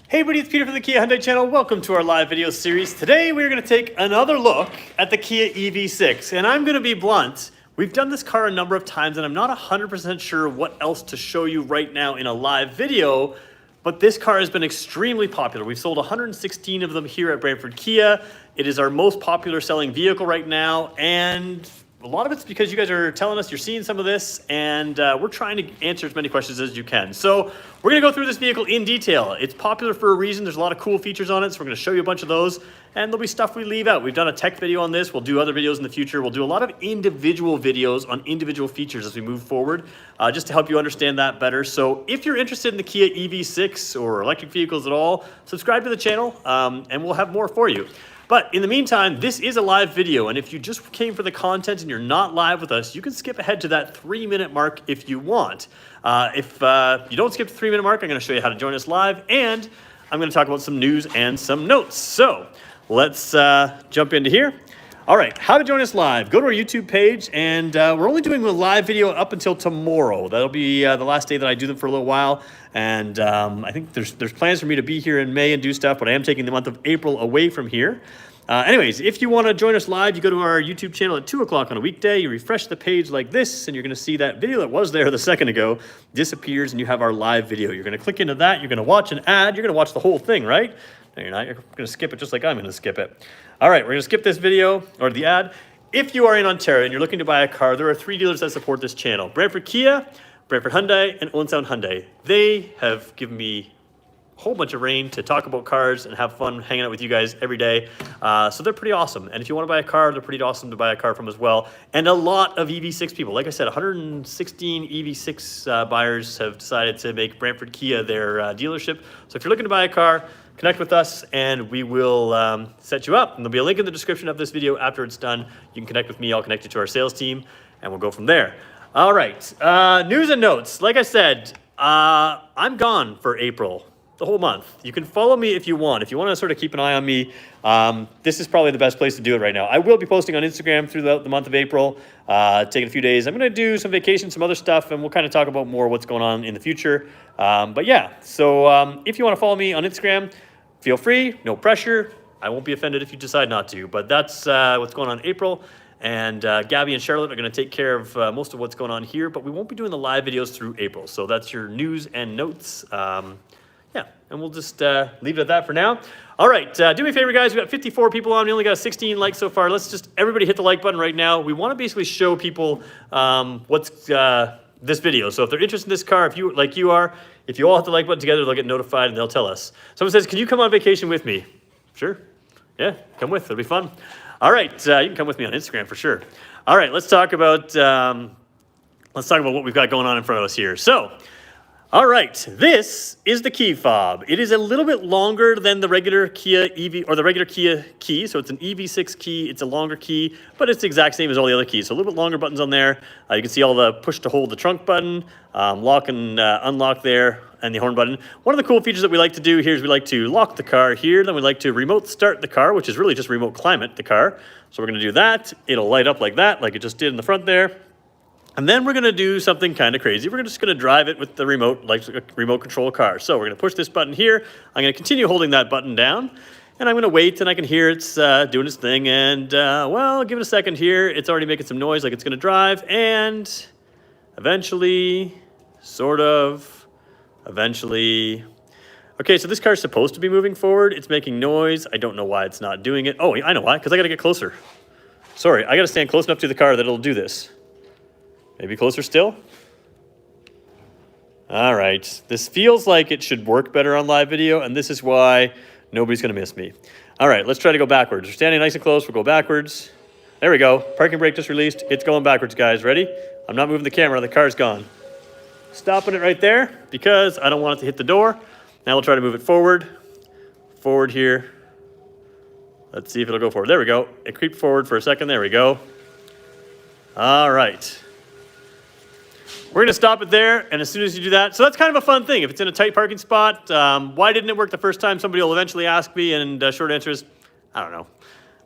Hey everybody, it's Peter from the Kia Hyundai channel. Welcome to our live video series. Today we're going to take another look at the Kia EV6. And I'm going to be blunt. We've done this car a number of times and I'm not 100% sure what else to show you right now in a live video. But this car has been extremely popular. We've sold 116 of them here at Brantford Kia. It is our most popular selling vehicle right now. And a lot of it's because you guys are telling us you're seeing some of this, and we're trying to answer as many questions as you can. So we're going to go through this vehicle in detail. It's popular for a reason. There's a lot of cool features on it, so we're going to show you a bunch of those, and there'll be stuff we leave out. We've done a tech video on this. We'll do other videos in the future. We'll do a lot of individual videos on individual features as we move forward, just to help you understand that better. So if you're interested in the Kia EV6 or electric vehicles at all, subscribe to the channel, and we'll have more for you. But in the meantime, this is a live video, and if you just came for the content and you're not live with us, you can skip ahead to that 3-minute mark if you want. If you don't skip the 3-minute mark, I'm going to show you how to join us live, and I'm going to talk about some news and some notes. So let's jump into here. All right, how to join us live. Go to our YouTube page, and we're only doing a live video up until tomorrow. That'll be the last day that I do them for a little while, and I think there's plans for me to be here in May and do stuff, but I am taking the month of April away from here. Anyways, if you want to join us live, you go to our YouTube channel at 2 o'clock on a weekday, you refresh the page like this, and you're going to see that video that was there the second ago disappears, and you have our live video. You're going to click into that, you're going to watch an ad, you're going to watch the whole thing, right? No, you're not. You're going to skip it just like I'm going to skip it. All right, we're going to skip this video, or the ad. If you are in Ontario and you're looking to buy a car, there are 3 dealers that support this channel: Brantford Kia, Brantford Hyundai, and Owen Sound Hyundai. They have given me a whole bunch of rain to talk about cars and have fun hanging out with you guys every day. So they're pretty awesome. And if you want to buy a car, they're pretty awesome to buy a car from as well. And a lot of EV6 people. Like I said, 116 EV6 buyers have decided to make Brantford Kia their dealership. So if you're looking to buy a car, connect with us and we will set you up. And there'll be a link in the description of this video after it's done. You can connect with me. I'll connect you to our sales team and we'll go from there. All right, news and notes. Like I said, I'm gone for April, the whole month. You can follow me if you want. If you want to sort of keep an eye on me, this is probably the best place to do it right now. I will be posting on Instagram throughout the month of April, taking a few days. I'm going to do some vacation, some other stuff, and we'll kind of talk about more what's going on in the future. But yeah, so if you want to follow me on Instagram, feel free, no pressure. I won't be offended if you decide not to, but that's what's going on in April. And Gabby and Charlotte are going to take care of most of what's going on here, but we won't be doing the live videos through April. So that's your news and notes. Yeah, and we'll just leave it at that for now. All right, do me a favor, guys. We got 54 people on. We only got 16 likes so far. Let's just, everybody hit the like button right now. We want to basically show people what's this video. So if they're interested in this car, if you are, if you all hit the like button together, they'll get notified and they'll tell us. Someone says, can you come on vacation with me? Sure. Yeah, come with. It'll be fun. All right, you can come with me on Instagram for sure. All right, let's talk about what we've got going on in front of us here. So, all right, this is the key fob. It is a little bit longer than the regular Kia EV or the regular Kia key. So it's an EV6 key. It's a longer key, but it's the exact same as all the other keys. So a little bit longer buttons on there. You can see all the push to hold the trunk button, lock and unlock there, and the horn button. One of the cool features that we like to do here is we like to lock the car here. Then we like to remote start the car, which is really just remote climate the car. So we're going to do that. It'll light up like that, like it just did in the front there. And then we're going to do something kind of crazy. We're just going to drive it with the remote, like a remote control car. So we're going to push this button here. I'm going to continue holding that button down. And I'm going to wait, and I can hear it's doing its thing. And, well, give it a second here. It's already making some noise like it's going to drive. And eventually, sort of, eventually. Okay, so this car is supposed to be moving forward. It's making noise. I don't know why it's not doing it. Oh, I know why, because I got to get closer. Sorry, I got to stand close enough to the car that it'll do this. Maybe closer still? All right, this feels like it should work better on live video, and this is why nobody's gonna miss me. All right, let's try to go backwards. We're standing nice and close, we'll go backwards. There we go, parking brake just released. It's going backwards, guys, ready? I'm not moving the camera, the car's gone. Stopping it right there, because I don't want it to hit the door. Now we'll try to move it forward. Forward here. Let's see if it'll go forward. There we go, it creeped forward for a second, there we go. All right. We're going to stop it there, and as soon as you do that, so that's kind of a fun thing. If it's in a tight parking spot, why didn't it work the first time? Somebody will eventually ask me, and short answer is, I don't know.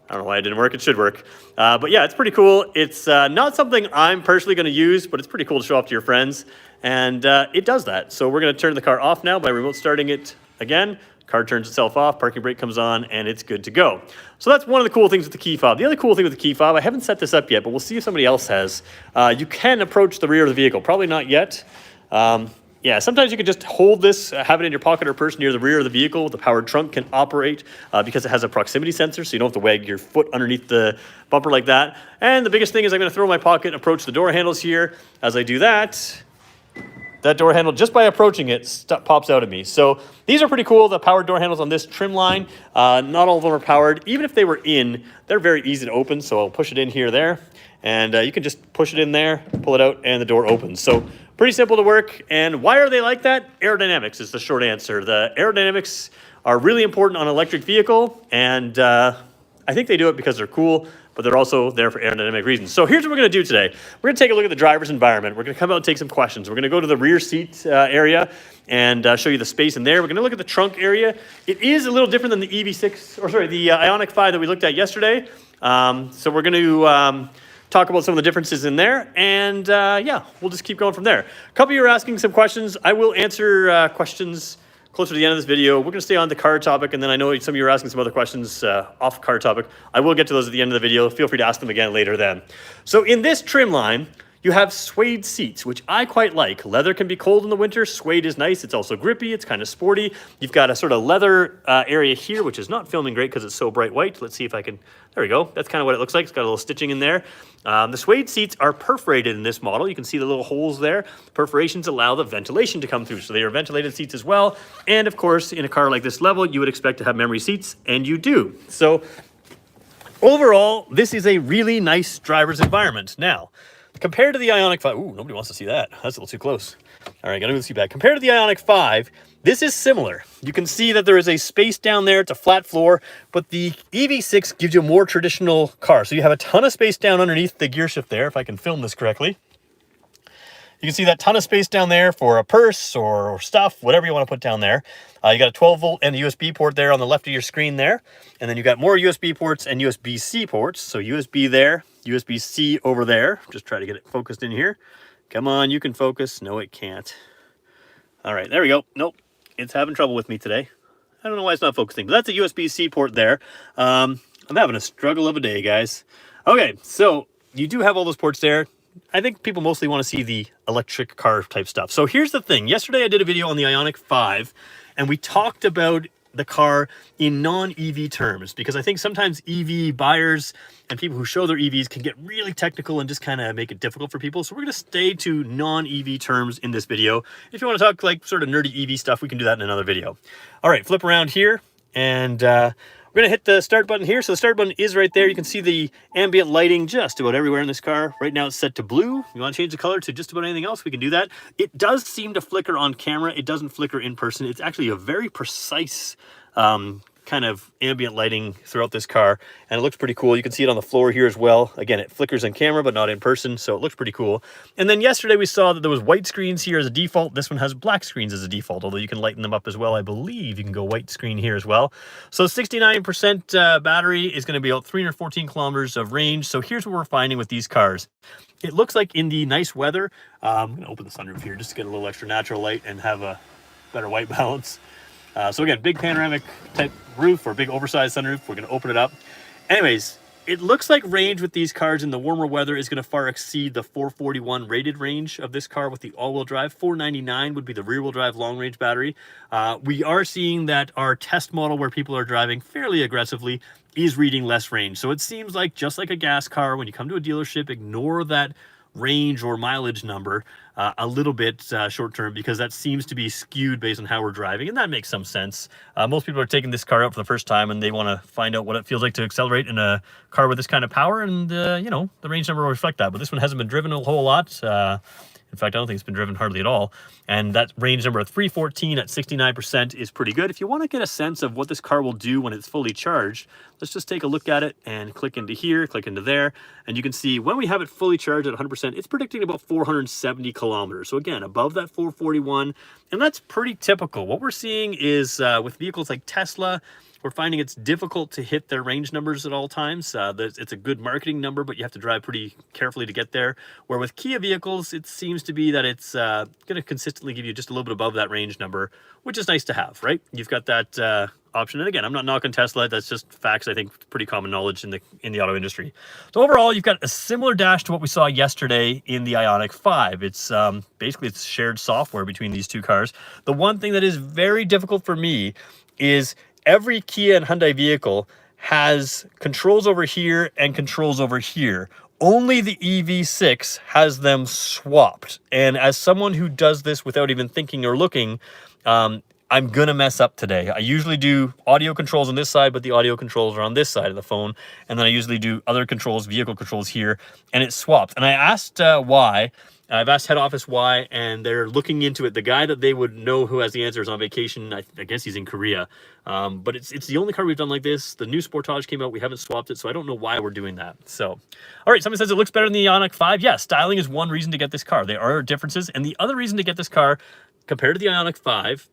I don't know why it didn't work. It should work. But yeah, it's pretty cool. It's not something I'm personally going to use, but it's pretty cool to show off to your friends, and it does that. So we're going to turn the car off now by remote starting it again. car turns itself off, parking brake comes on, and it's good to go. So that's one of the cool things with the key fob. The other cool thing with the key fob, I haven't set this up yet, but we'll see if somebody else has. You can approach the rear of the vehicle. Probably not yet. Yeah, sometimes you can just hold this, have it in your pocket or purse near the rear of the vehicle. The powered trunk can operate because it has a proximity sensor, so you don't have to wag your foot underneath the bumper like that. And the biggest thing is I'm going to throw my pocket, approach the door handles here. As I do that, that door handle, just by approaching it, pops out at me. So these are pretty cool, the powered door handles on this trim line. Not all of them are powered. Even if they were in, they're very easy to open. So I'll push it in here, there. And you can just push it in there, pull it out, and the door opens. So pretty simple to work. And why are they like that? Aerodynamics is the short answer. The aerodynamics are really important on an electric vehicle. And I think they do it because they're cool, but they're also there for aerodynamic reasons. So here's what we're going to do today. We're going to take a look at the driver's environment. We're going to come out and take some questions. We're going to go to the rear seat area and show you the space in there. We're going to look at the trunk area. It is a little different than the EV6, or sorry, the Ioniq 5 that we looked at yesterday. So we're going to talk about some of the differences in there, and yeah, we'll just keep going from there. A couple of you are asking some questions. I will answer questions closer to the end of this video. We're going to stay on the car topic, and then I know some of you are asking some other questions off car topic. I will get to those at the end of the video. Feel free to ask them again later then. So in this trim line, you have suede seats, which I quite like. Leather can be cold in the winter. Suede is nice. It's also grippy. It's kind of sporty. You've got a sort of leather area here, which is not filming great because it's so bright white. Let's see if I can, there we go. That's kind of what it looks like. It's got a little stitching in there. The suede seats are perforated in this model. You can see the little holes there. Perforations allow the ventilation to come through. So they are ventilated seats as well. And of course, in a car like this level, you would expect to have memory seats, and you do. So overall, this is a really nice driver's environment. Now, compared to the Ioniq 5, ooh, nobody wants to see that. That's a little too close. All right, gotta move the seat back. Compared to the Ioniq 5, this is similar. You can see that there is a space down there. It's a flat floor, but the EV6 gives you a more traditional car. So you have a ton of space down underneath the gear shift there, if I can film this correctly. You can see that ton of space down there for a purse or stuff, whatever you want to put down there. You got a 12-volt and a USB port there on the left of your screen there. And then you got more USB ports and USB-C ports. So USB there, USB-C over there. Just try to get it focused in here. Come on, you can focus. No, it can't. All right, there we go. Nope, it's having trouble with me today. I don't know why it's not focusing, but that's a USB-C port there. I'm having a struggle of a day, guys. Okay, so you do have all those ports there. I think people mostly want to see the electric car type stuff. So here's the thing. Yesterday I did a video on the Ioniq 5, and we talked about the car in non-EV terms, because I think sometimes EV buyers and people who show their EVs can get really technical and just kind of make it difficult for people. So we're going to stay to non-EV terms in this video. If you want to talk like sort of nerdy EV stuff, we can do that in another video. All right, flip around here, and we're going to hit the start button here. So the start button is right there. You can see the ambient lighting just about everywhere in this car. Right now it's set to blue. You want to change the color to just about anything else, we can do that. It does seem to flicker on camera. It doesn't flicker in person. It's actually a very precise kind of ambient lighting throughout this car, and it looks pretty cool. You can see it on the floor here as well. Again, it flickers on camera, but not in person, so it looks pretty cool. And then yesterday we saw that there was white screens here as a default. This one has black screens as a default, although you can lighten them up as well. I believe you can go white screen here as well. So 69% battery is going to be about 314 kilometers of range. So here's what we're finding with these cars. It looks like in the nice weather, I'm going to open the sunroof here just to get a little extra natural light and have a better white balance. So again, big panoramic type roof or big oversized sunroof. We're going to open it up. Anyways, it looks like range with these cars in the warmer weather is going to far exceed the 441 rated range of this car with the all-wheel drive. 499 would be the rear-wheel drive long-range battery. We are seeing that our test model where people are driving fairly aggressively is reading less range. So it seems like just like a gas car, when you come to a dealership, ignore that range or mileage number a little bit short term, because that seems to be skewed based on how we're driving, and that makes some sense. Most people are taking this car out for the first time and they want to find out what it feels like to accelerate in a car with this kind of power, and you know, the range number will reflect that. But this one hasn't been driven a whole lot. In fact, I don't think it's been driven hardly at all. And that range number of 314 at 69% is pretty good. If you want to get a sense of what this car will do when it's fully charged, let's just take a look at it and click into here, click into there. And you can see when we have it fully charged at 100%, it's predicting about 470 kilometers. So again, above that 441, and that's pretty typical. What we're seeing is with vehicles like Tesla, we're finding it's difficult to hit their range numbers at all times. It's a good marketing number, but you have to drive pretty carefully to get there. Where with Kia vehicles, it seems to be that it's going to consistently give you just a little bit above that range number, which is nice to have, right? You've got that option. And again, I'm not knocking Tesla. That's just facts. I think pretty common knowledge in the auto industry. So overall, you've got a similar dash to what we saw yesterday in the Ioniq 5. It's basically it's shared software between these two cars. The one thing that is very difficult for me is every Kia and Hyundai vehicle has controls over here and controls over here. Only the EV6 has them swapped. And as someone who does this without even thinking or looking, I'm gonna mess up today. I usually do audio controls on this side, but the audio controls are on this side of the phone. And then I usually do other controls, vehicle controls here, and it swapped. And I asked why. I've asked head office why, and they're looking into it. The guy that they would know who has the answer is on vacation. I guess he's in Korea. But it's the only car we've done like this. The new Sportage came out. We haven't swapped it, so I don't know why we're doing that. So, all right, someone says it looks better than the Ioniq 5. Yeah, styling is one reason to get this car. There are differences. And the other reason to get this car compared to the Ioniq 5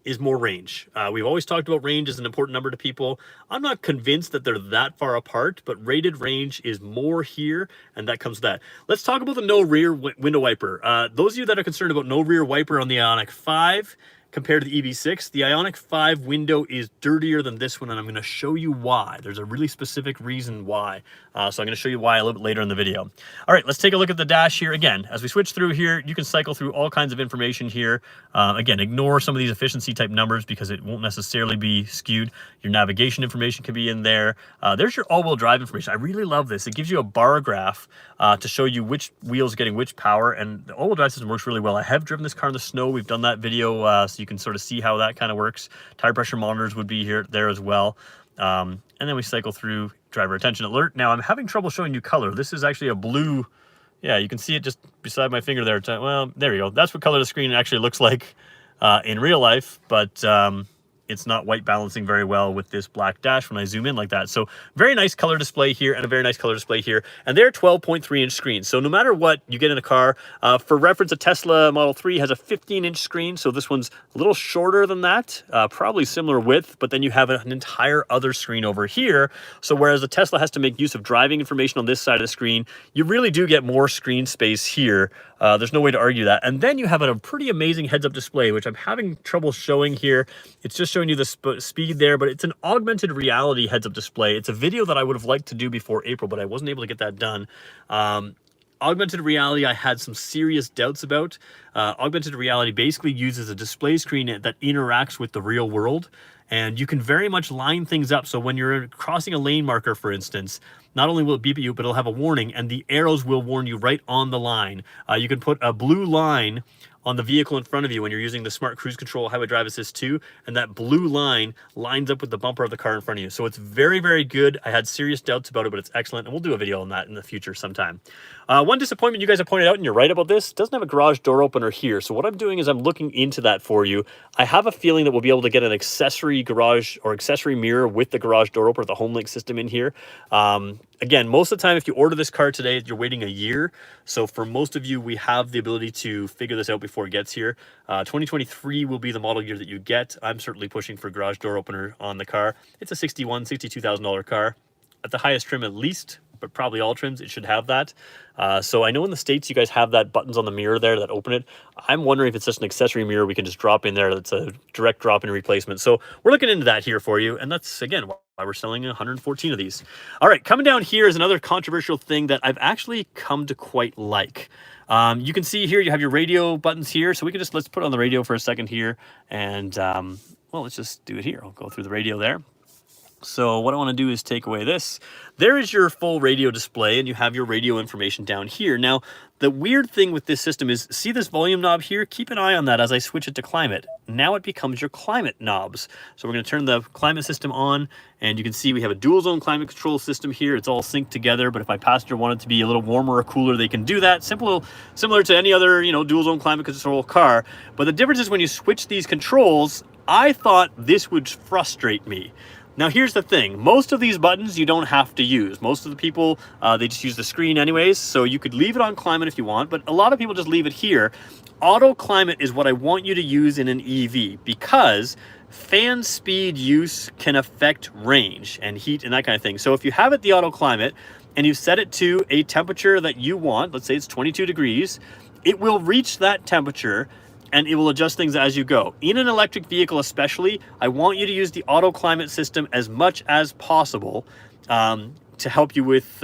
is more range. We've always talked about range as an important number to people. I'm not convinced that they're that far apart, but rated range is more here, and that comes with that. Let's talk about the no rear window wiper. Those of you that are concerned about no rear wiper on the Ioniq 5 compared to the EV6, the Ioniq 5 window is dirtier than this one, and I'm going to show you why. There's a really specific reason why. So I'm going to show you why a little bit later in the video. All right, let's take a look at the dash here. Again, as we switch through here, you can cycle through all kinds of information here. Again, ignore some of these efficiency type numbers because it won't necessarily be skewed. Your navigation information can be in there. There's your all-wheel drive information. I really love this. It gives you a bar graph to show you which wheel's getting which power, and the all-wheel drive system works really well. I have driven this car in the snow. We've done that video, so you can sort of see how that kind of works. Tire pressure monitors would be there as well. And then we cycle through driver attention alert. Now I'm having trouble showing you color. This is actually a blue. Yeah, you can see it just beside my finger there. Well, there you go. That's what color the screen actually looks like in real life, but it's not white balancing very well with this black dash when I zoom in like that. So very nice color display here and a very nice color display here. And they're 12.3-inch screens. So no matter what you get in a car, for reference, a Tesla Model 3 has a 15-inch screen. So this one's a little shorter than that, probably similar width, but then you have an entire other screen over here. So whereas the Tesla has to make use of driving information on this side of the screen, you really do get more screen space here. There's no way to argue that. And then you have a pretty amazing heads-up display, which I'm having trouble showing here. It's just showing you the speed there, but it's an augmented reality heads-up display. It's a video that I would have liked to do before April, but I wasn't able to get that done. Augmented reality, I had some serious doubts about. Augmented reality basically uses a display screen that interacts with the real world, and you can very much line things up. So when you're crossing a lane marker, for instance, not only will it beep at you, but it'll have a warning, and the arrows will warn you right on the line. You can put a blue line on the vehicle in front of you when you're using the Smart Cruise Control Highway Drive Assist 2, and that blue line lines up with the bumper of the car in front of you. So it's very, very good. I had serious doubts about it, but it's excellent, and we'll do a video on that in the future sometime. One disappointment you guys have pointed out, and you're right about this, doesn't have a garage door opener here. So what I'm doing is I'm looking into that for you. I have a feeling that we'll be able to get an accessory garage or accessory mirror with the garage door opener, the HomeLink system in here. Again, most of the time, if you order this car today, you're waiting a year. So for most of you, we have the ability to figure this out before it gets here. 2023 will be the model year that you get. I'm certainly pushing for garage door opener on the car. It's a $62,000 car. At the highest trim at least, but probably all trims, it should have that. So I know in the States, you guys have that buttons on the mirror there that open it. I'm wondering if it's just an accessory mirror we can just drop in there. That's a direct drop-in replacement. So we're looking into that here for you. And that's, again, why we're selling 114 of these. All right, coming down here is another controversial thing that I've actually come to quite like. You can see here, you have your radio buttons here. So we can let's put on the radio for a second here. And, well, let's just do it here. I'll go through the radio there. So what I want to do is take away this. There is your full radio display, and you have your radio information down here. Now, the weird thing with this system is, see this volume knob here? Keep an eye on that as I switch it to climate. Now it becomes your climate knobs. So we're going to turn the climate system on, and you can see we have a dual zone climate control system here. It's all synced together, but if my passenger wanted to be a little warmer or cooler, they can do that. Similar to any other, dual zone climate control car. But the difference is when you switch these controls, I thought this would frustrate me. Now here's the thing, most of these buttons you don't have to use. Most of the people, they just use the screen anyways, so you could leave it on climate if you want, but a lot of people just leave it here. Auto climate is what I want you to use in an EV because fan speed use can affect range and heat and that kind of thing. So if you have it the auto climate and you set it to a temperature that you want, let's say it's 22 degrees, it will reach that temperature and it will adjust things as you go. In an electric vehicle especially, I want you to use the auto climate system as much as possible to help you with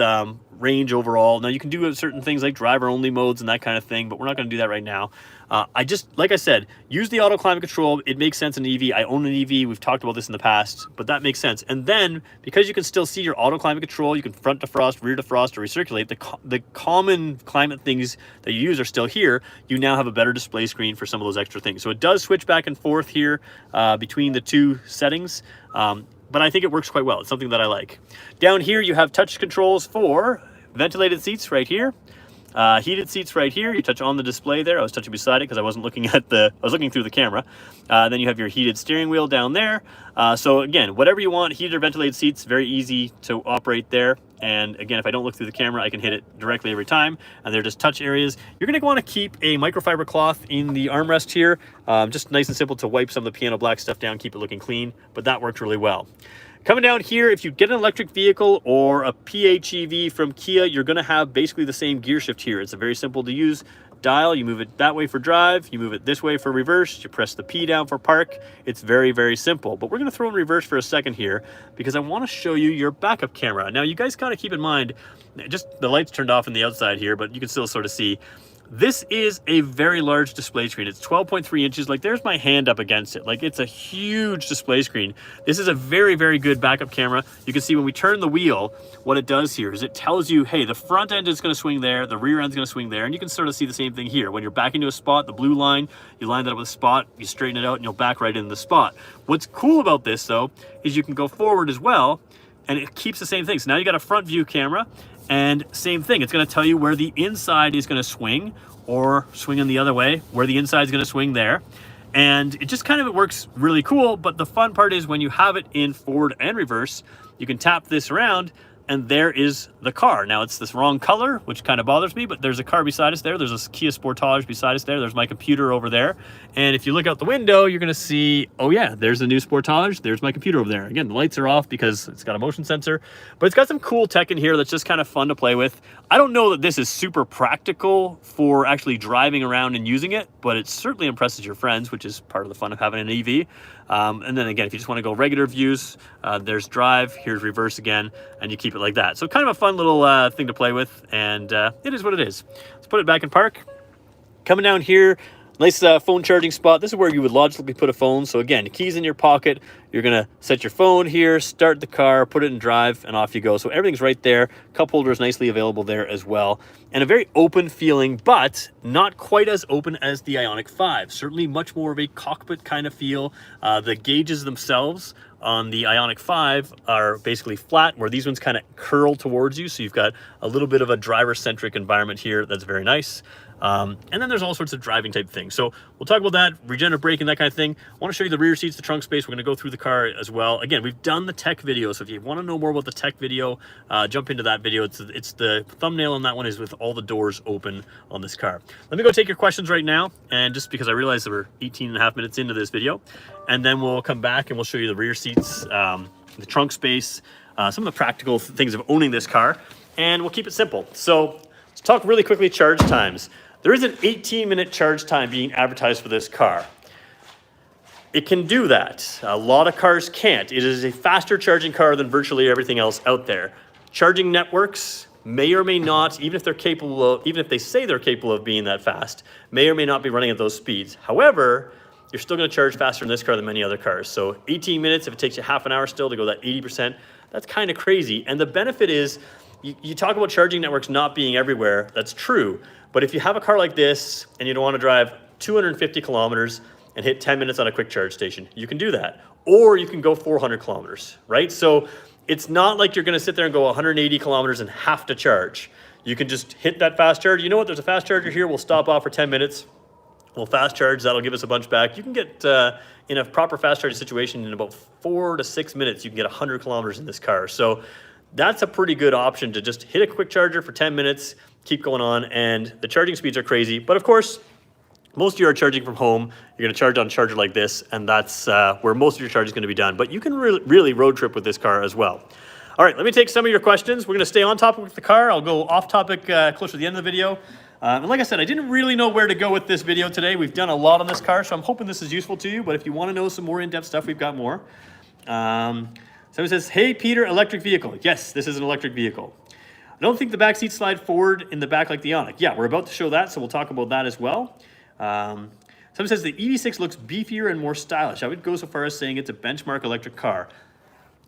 range overall. Now you can do certain things like driver only modes and that kind of thing, but we're not going to do that right now. Like I said, use the auto climate control. It makes sense in an EV. I own an EV. We've talked about this in the past, but that makes sense. And then because you can still see your auto climate control, you can front defrost, rear defrost, or recirculate. The common climate things that you use are still here. You now have a better display screen for some of those extra things. So it does switch back and forth here between the two settings. But I think it works quite well. It's something that I like. Down here, you have touch controls for ventilated seats right here. Heated seats right here. You touch on the display there. I was touching beside it because I wasn't looking at I was looking through the camera. Then you have your heated steering wheel down there. So again, whatever you want, heated or ventilated seats, very easy to operate there. And again, if I don't look through the camera, I can hit it directly every time. And they're just touch areas. You're going to want to keep a microfiber cloth in the armrest here. Just nice and simple to wipe some of the piano black stuff down, keep it looking clean, but that worked really well. Coming down here, if you get an electric vehicle or a PHEV from Kia, you're going to have basically the same gear shift here. It's a very simple to use dial. You move it that way for drive, you move it this way for reverse, you press the P down for park. It's very, very simple. But we're going to throw in reverse for a second here because I want to show you your backup camera. Now, you guys got to keep in mind, just the lights turned off on the outside here, but you can still sort of see. This is a very large display screen. It's 12.3 inches. Like, there's my hand up against it. Like, it's a huge display screen. This is a very, very good backup camera. You can see when we turn the wheel, what it does here is it tells you, hey, the front end is going to swing there, the rear end is going to swing there, and you can sort of see the same thing here. When you're back into a spot, the blue line, you line that up with a spot, you straighten it out, and you'll back right into the spot. What's cool about this, though, is you can go forward as well, and it keeps the same thing. So now you got a front view camera, and same thing. It's going to tell you where the inside is going to swing, or swinging the other way, where the inside is going to swing there. And it just kind of works really cool. But the fun part is when you have it in forward and reverse, you can tap this around and there is the car. Now it's this wrong color, which kind of bothers me, but there's a car beside us there. There's a Kia Sportage beside us there. There's my computer over there. And if you look out the window, you're gonna see, oh yeah, there's the new Sportage. There's my computer over there. Again, the lights are off because it's got a motion sensor, but it's got some cool tech in here that's just kind of fun to play with. I don't know that this is super practical for actually driving around and using it, but it certainly impresses your friends, which is part of the fun of having an EV. And then again, if you just want to go regular views, there's drive, here's reverse again, and you keep it like that. So kind of a fun little thing to play with, and it is what it is. Let's put it back in park. Coming down here, nice phone charging spot. This is where you would logically put a phone. So again, keys in your pocket. You're gonna set your phone here, start the car, put it in drive, and off you go. So everything's right there. Cup holder is nicely available there as well. And a very open feeling, but not quite as open as the Ioniq 5. Certainly much more of a cockpit kind of feel. The gauges themselves on the Ioniq 5 are basically flat, where these ones kind of curl towards you. So you've got a little bit of a driver-centric environment here that's very nice. And then there's all sorts of driving type things. So we'll talk about that, regenerative braking, that kind of thing. I want to show you the rear seats, the trunk space. We're going to go through the car as well. Again, we've done the tech video. So if you want to know more about the tech video, jump into that video. It's the thumbnail on that one is with all the doors open on this car. Let me go take your questions right now. And just because I realized that we're 18 and a half minutes into this video, and then we'll come back and we'll show you the rear seats, the trunk space, some of the practical things of owning this car, and we'll keep it simple. So let's talk really quickly charge times. There is an 18-minute charge time being advertised for this car. It can do that. A lot of cars can't. It is a faster charging car than virtually everything else out there. Charging networks may or may not, even if they say they're capable of being that fast, may or may not be running at those speeds. However, you're still going to charge faster in this car than many other cars. So 18 minutes, if it takes you half an hour still to go that 80%, that's kind of crazy. And the benefit is, you talk about charging networks not being everywhere. That's true. But if you have a car like this and you don't want to drive 250 kilometers and hit 10 minutes on a quick charge station, you can do that. Or you can go 400 kilometers, right? So it's not like you're going to sit there and go 180 kilometers and have to charge. You can just hit that fast charge. You know what? There's a fast charger here. We'll stop off for 10 minutes. We'll fast charge, that'll give us a bunch back. You can get, in a proper fast charging situation, in about 4 to 6 minutes, you can get 100 kilometers in this car. So that's a pretty good option to just hit a quick charger for 10 minutes, keep going on, and the charging speeds are crazy. But of course, most of you are charging from home. You're gonna charge on a charger like this, and that's where most of your charge is gonna be done. But you can really road trip with this car as well. All right, let me take some of your questions. We're gonna stay on topic with the car. I'll go off topic closer to the end of the video. And like I said, I didn't really know where to go with this video today. We've done a lot on this car, so I'm hoping this is useful to you. But if you want to know some more in-depth stuff, we've got more. Someone says, hey, Peter, electric vehicle. Yes, this is an electric vehicle. I don't think the back seats slide forward in the back like the Ioniq. Yeah, we're about to show that, so we'll talk about that as well. Someone says the EV6 looks beefier and more stylish. I would go so far as saying it's a benchmark electric car.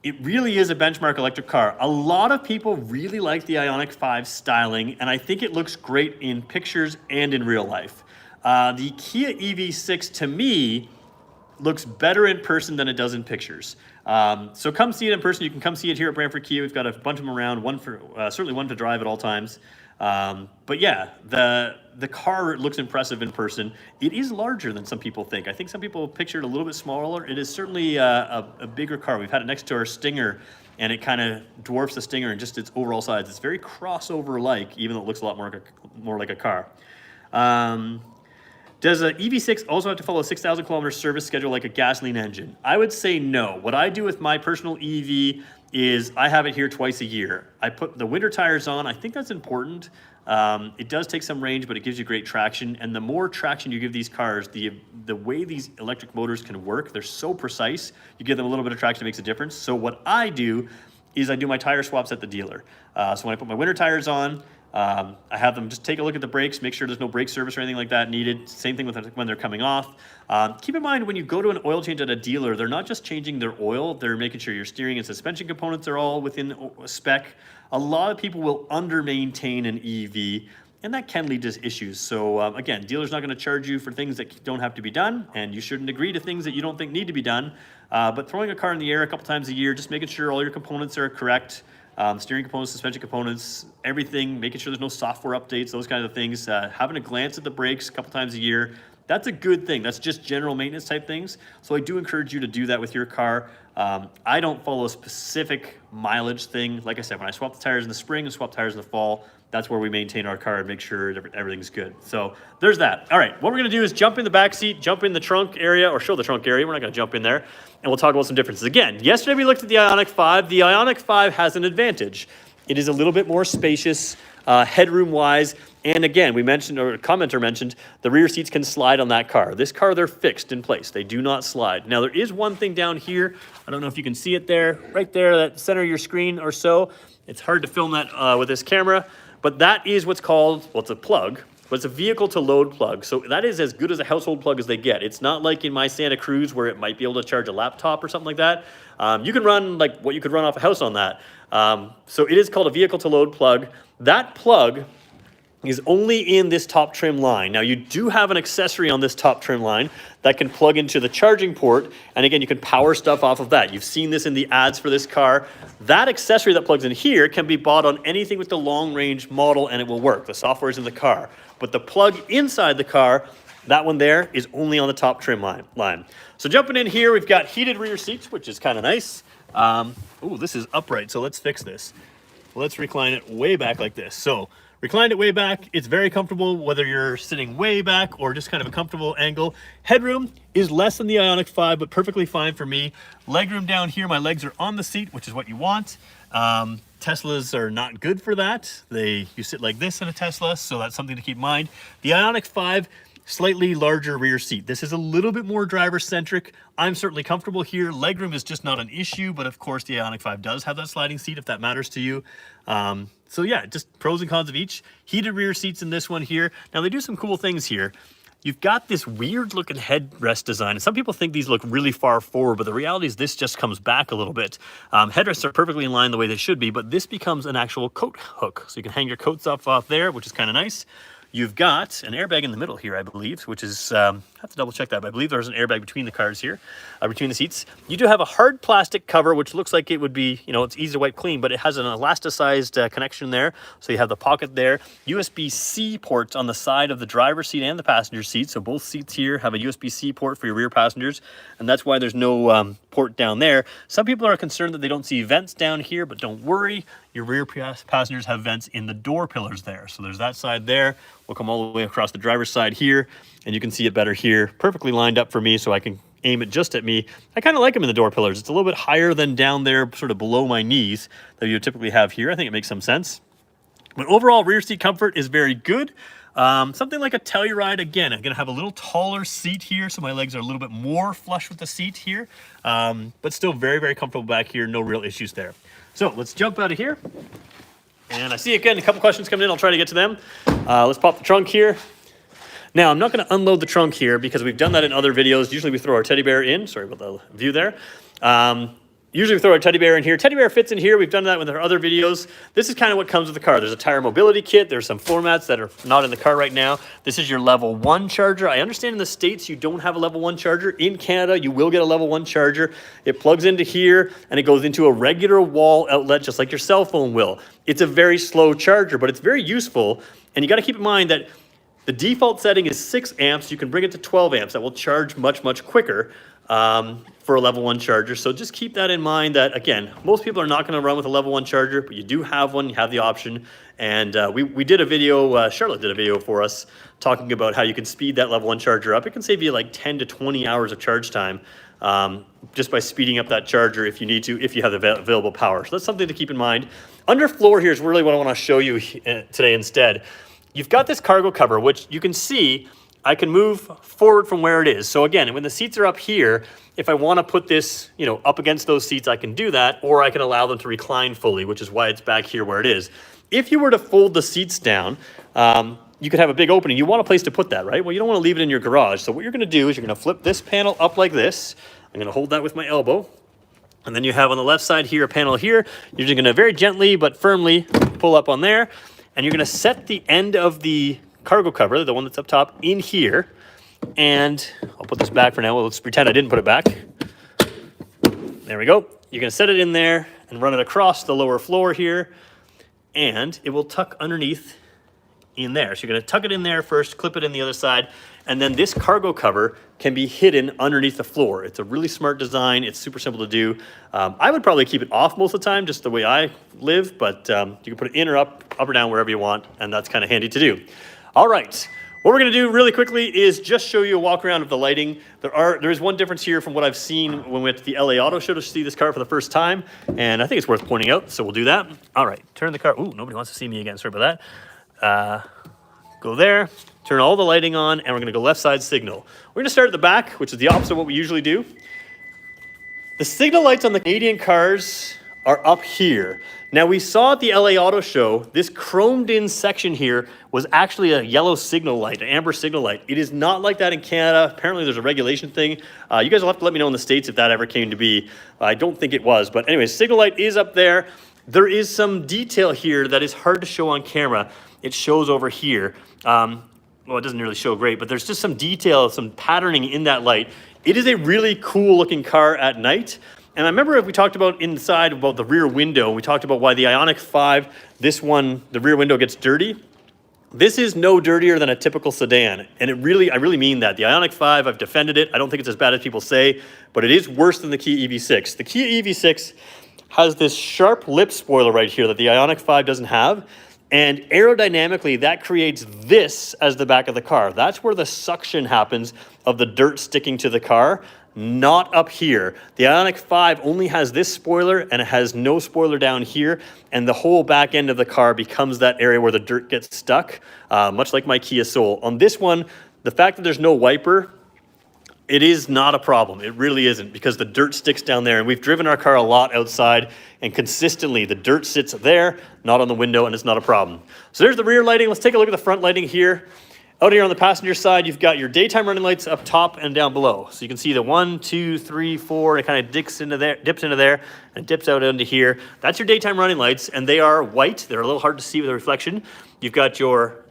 It really is a benchmark electric car. A lot of people really like the Ioniq 5 styling, and I think it looks great in pictures and in real life. The Kia EV6, to me, looks better in person than it does in pictures. So come see it in person. You can come see it here at Brantford Kia. We've got a bunch of them around, certainly one to drive at all times. But yeah, the car looks impressive in person. It is larger than some people think. I think some people picture it a little bit smaller. It is certainly a bigger car. We've had it next to our Stinger, and it kind of dwarfs the Stinger in just its overall size. It's very crossover-like, even though it looks a lot more like a car. Does an EV6 also have to follow a 6,000 kilometer service schedule like a gasoline engine? I would say no. What I do with my personal EV is I have it here twice a year. I put the winter tires on. I think that's important. It does take some range, but it gives you great traction. And the more traction you give these cars, the way these electric motors can work, they're so precise. You give them a little bit of traction, it makes a difference. So what I do is I do my tire swaps at the dealer. So when I put my winter tires on, I have them just take a look at the brakes, make sure there's no brake service or anything like that needed. Same thing with when they're coming off. Keep in mind, when you go to an oil change at a dealer, they're not just changing their oil, they're making sure your steering and suspension components are all within spec. A lot of people will under-maintain an EV, and that can lead to issues. So again, dealer's not gonna charge you for things that don't have to be done, and you shouldn't agree to things that you don't think need to be done. But throwing a car in the air a couple times a year, just making sure all your components are correct, steering components, suspension components, everything, making sure there's no software updates, those kinds of things, having a glance at the brakes a couple times a year, that's a good thing. That's just general maintenance type things. So I do encourage you to do that with your car. I don't follow a specific mileage thing. Like I said, when I swap the tires in the spring and swap tires in the fall, that's where we maintain our car and make sure everything's good. So there's that. All right, what we're gonna do is jump in the back seat, jump in the trunk area, or show the trunk area. We're not gonna jump in there, and we'll talk about some differences. Again, yesterday we looked at the Ioniq 5. The Ioniq 5 has an advantage. It is a little bit more spacious, headroom-wise, and again, we mentioned, or a commenter mentioned, the rear seats can slide on that car. This car, they're fixed in place. They do not slide. Now, there is one thing down here. I don't know if you can see it there, right there, that center of your screen or so. It's hard to film that with this camera, but that is what's called, well, it's a plug, but it's a vehicle to load plug. So that is as good as a household plug as they get. It's not like in my Santa Cruz where it might be able to charge a laptop or something like that. You can run like what you could run off a house on that. So it is called a vehicle to load plug. That plug is only in this top trim line. Now you do have an accessory on this top trim line that can plug into the charging port, and again, you can power stuff off of that. You've seen this in the ads for this car. That accessory that plugs in here can be bought on anything with the long range model and it will work. The software is in the car. But the plug inside the car, that one there is only on the top trim line. So jumping in here, we've got heated rear seats, which is kind of nice. Oh, this is upright, so let's fix this. Let's recline it way back like this. So reclined it way back, it's very comfortable whether you're sitting way back or just kind of a comfortable angle. Headroom is less than the Ioniq 5, but perfectly fine for me. Legroom down here, my legs are on the seat, which is what you want. Teslas are not good for that. You sit like this in a Tesla, so that's something to keep in mind. The Ioniq 5, slightly larger rear seat. This is a little bit more driver-centric. I'm certainly comfortable here. Legroom is just not an issue, but of course the Ioniq 5 does have that sliding seat if that matters to you. So yeah, just pros and cons of each. Heated rear seats in this one here. Now they do some cool things here. You've got this weird looking headrest design. And some people think these look really far forward, but the reality is this just comes back a little bit. Headrests are perfectly in line the way they should be, but this becomes an actual coat hook. So you can hang your coats off there, which is kind of nice. You've got an airbag in the middle here, I believe, which is, I have to double check that, but I believe there's an airbag between the cars here, between the seats. You do have a hard plastic cover, which looks like it would be, you know, it's easy to wipe clean, but it has an elasticized connection there. So you have the pocket there. USB-C ports on the side of the driver's seat and the passenger seat. So both seats here have a USB-C port for your rear passengers, and that's why there's no port down there. Some people are concerned that they don't see vents down here, but don't worry. Your rear passengers have vents in the door pillars there. So there's that side there. We'll come all the way across the driver's side here, and you can see it better here. Perfectly lined up for me, so I can aim it just at me. I kind of like them in the door pillars. It's a little bit higher than down there, sort of below my knees, that you typically have here. I think it makes some sense. But overall, rear seat comfort is very good. Something like a Telluride, again, I'm gonna have a little taller seat here, so my legs are a little bit more flush with the seat here, but still very, very comfortable back here. No real issues there. So let's jump out of here. And I see, again, a couple questions coming in. I'll try to get to them. Let's pop the trunk here. Now, I'm not going to unload the trunk here because we've done that in other videos. Usually we throw our teddy bear in. Sorry about the view there. Usually we throw our teddy bear in here. Teddy bear fits in here. We've done that with our other videos. This is kind of what comes with the car. There's a tire mobility kit. There's some floor mats that are not in the car right now. This is your level 1 charger. I understand in the States you don't have a level 1 charger. In Canada, you will get a level 1 charger. It plugs into here and it goes into a regular wall outlet just like your cell phone will. It's a very slow charger, but it's very useful. And you got to keep in mind that the default setting is 6 amps. You can bring it to 12 amps. That will charge much, much quicker for a level 1 charger. So just keep that in mind that, again, most people are not going to run with a level 1 charger, but you do have one, you have the option. And we did a video, Charlotte did a video for us talking about how you can speed that level 1 charger up. It can save you like 10 to 20 hours of charge time just by speeding up that charger if you need to, if you have the available power. So that's something to keep in mind. Underfloor here is really what I want to show you today instead. You've got this cargo cover, which you can see I can move forward from where it is. So again, when the seats are up here, if I want to put this, you know, up against those seats, I can do that, or I can allow them to recline fully, which is why it's back here where it is. If you were to fold the seats down, you could have a big opening. You want a place to put that, right? Well, you don't want to leave it in your garage. So what you're going to do is you're going to flip this panel up like this. I'm going to hold that with my elbow. And then you have on the left side here, a panel here. You're just going to very gently but firmly pull up on there. And you're going to set the end of the cargo cover, the one that's up top, in here. And I'll put this back for now. Well, let's pretend I didn't put it back. There we go. You're going to set it in there and run it across the lower floor here. And it will tuck underneath in there. So you're going to tuck it in there first, clip it in the other side, and then this cargo cover can be hidden underneath the floor. It's a really smart design. It's super simple to do. I would probably keep it off most of the time, just the way I live, but you can put it in or up or down, wherever you want, and that's kind of handy to do. All right. What we're going to do really quickly is just show you a walk around of the lighting. There is one difference here from what I've seen when we went to the LA Auto Show to see this car for the first time, and I think it's worth pointing out, so we'll do that. All right, turn the car. Ooh, nobody wants to see me again. Sorry about that. Go there, turn all the lighting on, and we're going to go left side signal. We're going to start at the back, which is the opposite of what we usually do. The signal lights on the Canadian cars are up here. Now, we saw at the LA Auto Show, this chromed in section here was actually a yellow signal light, an amber signal light. It is not like that in Canada. Apparently, there's a regulation thing. You guys will have to let me know in the States if that ever came to be. I don't think it was. But anyway, signal light is up there. There is some detail here that is hard to show on camera. It shows over here. Well, it doesn't really show great, but there's just some detail, some patterning in that light. It is a really cool looking car at night. And I remember we talked about inside about the rear window. We talked about why the Ioniq 5, this one, the rear window gets dirty. This is no dirtier than a typical sedan. And I really mean that. The Ioniq 5, I've defended it. I don't think it's as bad as people say, but it is worse than the Kia EV6. The Kia EV6 has this sharp lip spoiler right here that the Ioniq 5 doesn't have. And aerodynamically, that creates this as the back of the car. That's where the suction happens of the dirt sticking to the car, not up here. The Ioniq 5 only has this spoiler, and it has no spoiler down here, and the whole back end of the car becomes that area where the dirt gets stuck, much like my Kia Soul. On this one, the fact that there's no wiper, it is not a problem. It really isn't, because the dirt sticks down there, and we've driven our car a lot outside, and consistently the dirt sits there, not on the window, and it's not a problem. So there's the rear lighting. Let's take a look at the front lighting here. Out here on the passenger side, you've got your daytime running lights up top and down below. So you can see the 1, 2, 3, 4, and it kind of dips into there, and dips out into here. That's your daytime running lights, and they are white. They're a little hard to see with the reflection. You've got your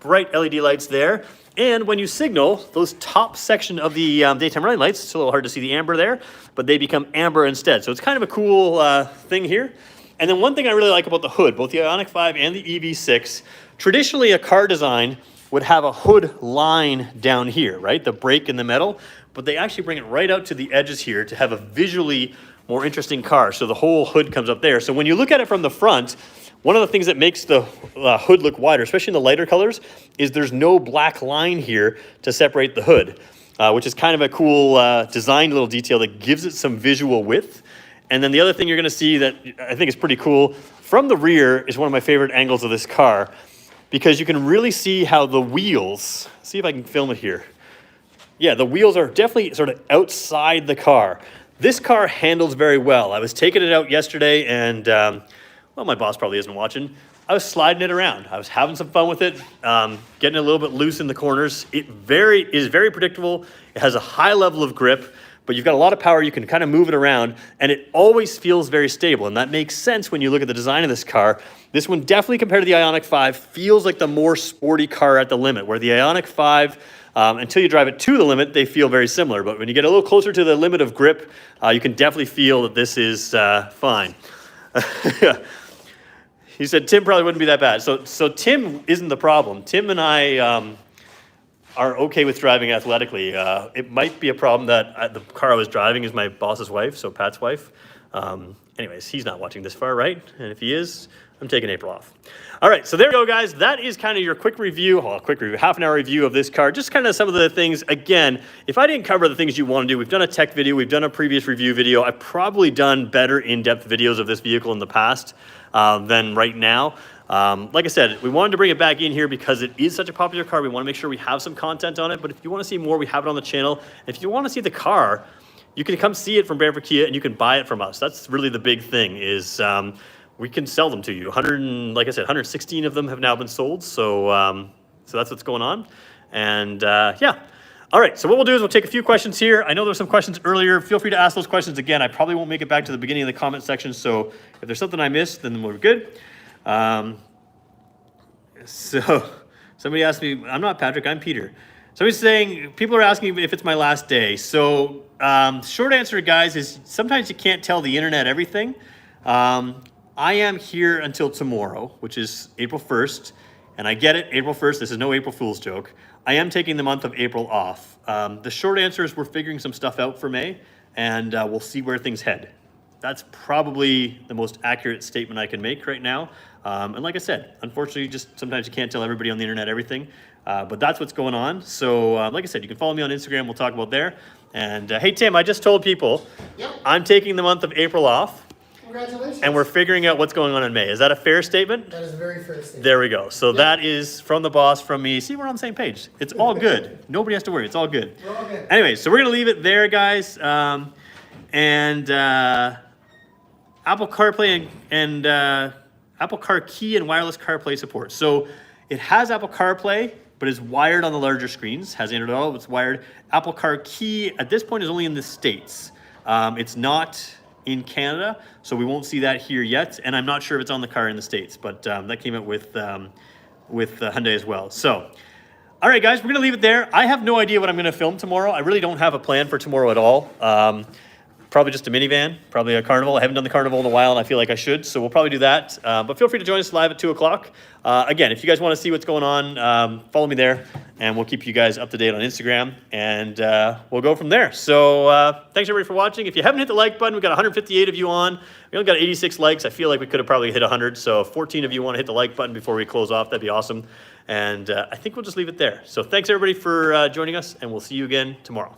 bright LED lights there. And when you signal, those top section of the daytime running lights, it's a little hard to see the amber there, but they become amber instead. So it's kind of a cool thing here. And then one thing I really like about the hood, both the Ioniq 5 and the EV6, traditionally a car design would have a hood line down here, right? The brake in the metal, but they actually bring it right out to the edges here to have a visually more interesting car. So the whole hood comes up there. So when you look at it from the front, one of the things that makes the hood look wider, especially in the lighter colors, is there's no black line here to separate the hood, which is kind of a cool design little detail that gives it some visual width. And then the other thing you're gonna see that I think is pretty cool, from the rear is one of my favorite angles of this car, because you can really see how the wheels, see if I can film it here. Yeah, the wheels are definitely sort of outside the car. This car handles very well. I was taking it out yesterday and, well, my boss probably isn't watching. I was sliding it around. I was having some fun with it, getting a little bit loose in the corners. It is very predictable. It has a high level of grip, but you've got a lot of power. You can kind of move it around, and it always feels very stable. And that makes sense when you look at the design of this car. This one definitely, compared to the Ioniq 5, feels like the more sporty car at the limit, where the Ioniq 5, until you drive it to the limit, they feel very similar. But when you get a little closer to the limit of grip, you can definitely feel that this is fine. He said Tim probably wouldn't be that bad. So Tim isn't the problem. Tim and I are okay with driving athletically. It might be a problem that the car I was driving is my boss's wife, so Pat's wife. Anyways, he's not watching this far, right? And if he is, I'm taking April off. All right, so there we go, guys. That is kind of your quick review, half an hour review of this car. Just kind of some of the things. Again, if I didn't cover the things you want to do, we've done a tech video, we've done a previous review video. I've probably done better in-depth videos of this vehicle in the past than right now. Like I said, we wanted to bring it back in here because it is such a popular car. We want to make sure we have some content on it. But if you want to see more, we have it on the channel. If you want to see the car, you can come see it from Brantford Kia and you can buy it from us. That's really the big thing is we can sell them to you. Like I said, 116 of them have now been sold. So, so that's what's going on. And yeah. All right, so what we'll do is we'll take a few questions here. I know there were some questions earlier. Feel free to ask those questions again. I probably won't make it back to the beginning of the comment section. So if there's something I missed, then we're good. So somebody asked me, I'm not Patrick, I'm Peter. Somebody's saying, people are asking if it's my last day. So short answer, guys, is sometimes you can't tell the internet everything. I am here until tomorrow, which is April 1st. And I get it, April 1st, this is no April Fool's joke. I am taking the month of April off. The short answer is we're figuring some stuff out for May, and we'll see where things head. That's probably the most accurate statement I can make right now. And like I said, unfortunately, just sometimes you can't tell everybody on the internet everything, but that's what's going on. So like I said, you can follow me on Instagram. We'll talk about there. And hey, Tim, I just told people I'm taking the month of April off. Congratulations. And we're figuring out what's going on in May. Is that a fair statement? That is a very fair statement. There we go. So that is from the boss, from me. See, we're on the same page. It's all good. Nobody has to worry. It's all good. We're all good. Anyway, so we're going to leave it there, guys. And Apple CarPlay and Apple Car Key and wireless CarPlay support. So it has Apple CarPlay, but is wired on the larger screens. Has Android Auto, it's wired. Apple Car Key at this point is only in the States. It's not in Canada, so we won't see that here yet. And I'm not sure if it's on the car in the States, but that came out with Hyundai as well. So, all right, guys, we're gonna leave it there. I have no idea what I'm gonna film tomorrow. I really don't have a plan for tomorrow at all. Probably just a minivan, probably a Carnival. I haven't done the Carnival in a while, and I feel like I should, so we'll probably do that. But feel free to join us live at 2 o'clock. Again, if you guys want to see what's going on, follow me there, and we'll keep you guys up to date on Instagram, and we'll go from there. So thanks, everybody, for watching. If you haven't hit the like button, we've got 158 of you on. We only got 86 likes. I feel like we could have probably hit 100, so if 14 of you want to hit the like button before we close off, that'd be awesome. And I think we'll just leave it there. So thanks, everybody, for joining us, and we'll see you again tomorrow.